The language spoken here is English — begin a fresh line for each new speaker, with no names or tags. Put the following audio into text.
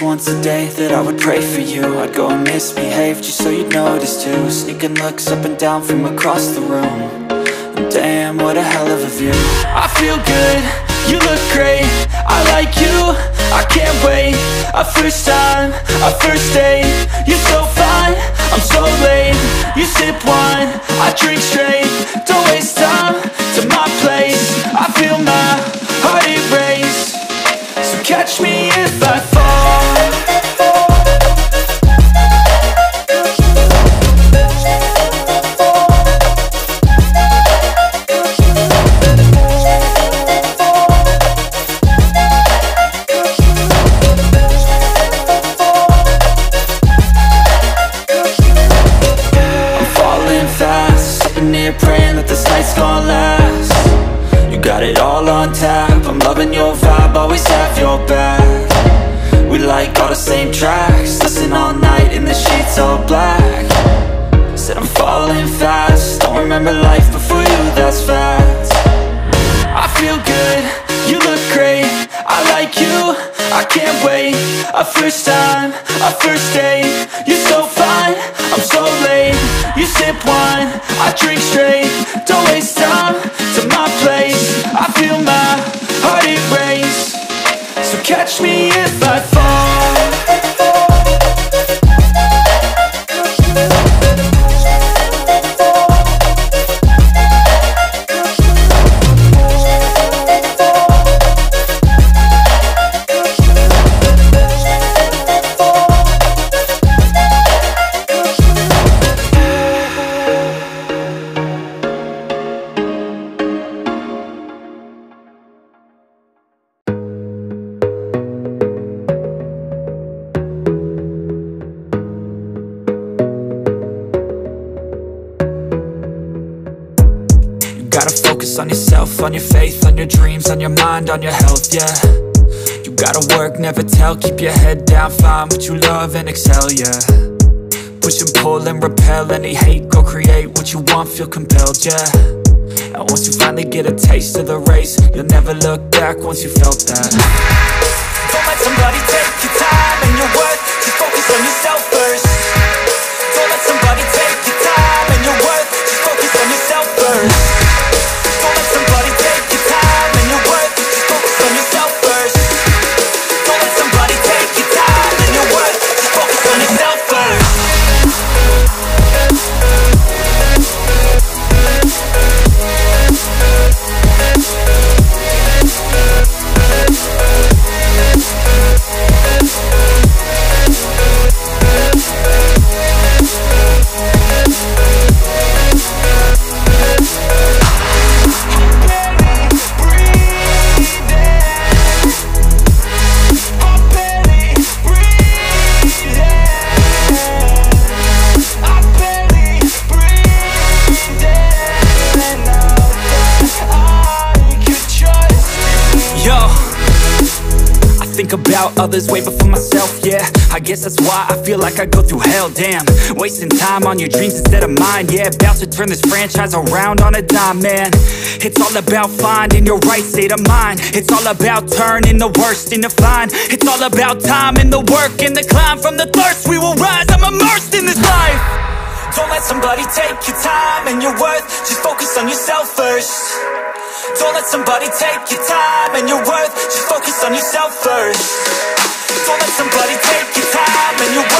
just once a day that I would pray for you. I'd go and misbehave just so you'd notice too. Sneaking looks up and down from across the room. And damn, what a hell of a view. I feel good, you look great, I like you, I can't wait. A first time, a first date, you're so fine, I'm so late. You sip wine, I drink straight, don't waste time to my place. I feel my heart erase, so catch me if I fall. Praying that this night's gonna last. You got it all on tap, I'm loving your vibe, always have your back. We like all the same tracks, listen all night in the sheets all black. Said I'm falling fast, don't remember life before you, that's fact. I feel good, you look great, I like you, I can't wait. A first time, a first date, you're so fine, I'm so late. You sip wine, I drink straight, don't waste time to my place. I feel my heart erase, so catch me if I fall.
Gotta focus on yourself, on your faith, on your dreams, on your mind, on your health, yeah. You gotta work, never tell, keep your head down, find what you love and excel, yeah. Push and pull and repel any hate, go create what you want, feel compelled, yeah. And once you finally get a taste of the race, you'll never look back once you felt that. Don't let somebody take your time and your worth, just focus on yourself first. Don't let somebody take your time and your worth, just focus on yourself first. About others way before myself, yeah. I guess that's why I feel like I go through hell, damn. Wasting time on your dreams instead of mine, yeah. About to turn this franchise around on a dime, man. It's all about finding your right state of mind. It's all about turning the worst into fine. It's all about time and the work and the climb. From the thirst we will rise, I'm immersed in this life. Don't let somebody take your time and your worth, just focus on yourself first. Don't let somebody take your time and your worth, just focus on yourself first. Don't let somebody take your time and your worth.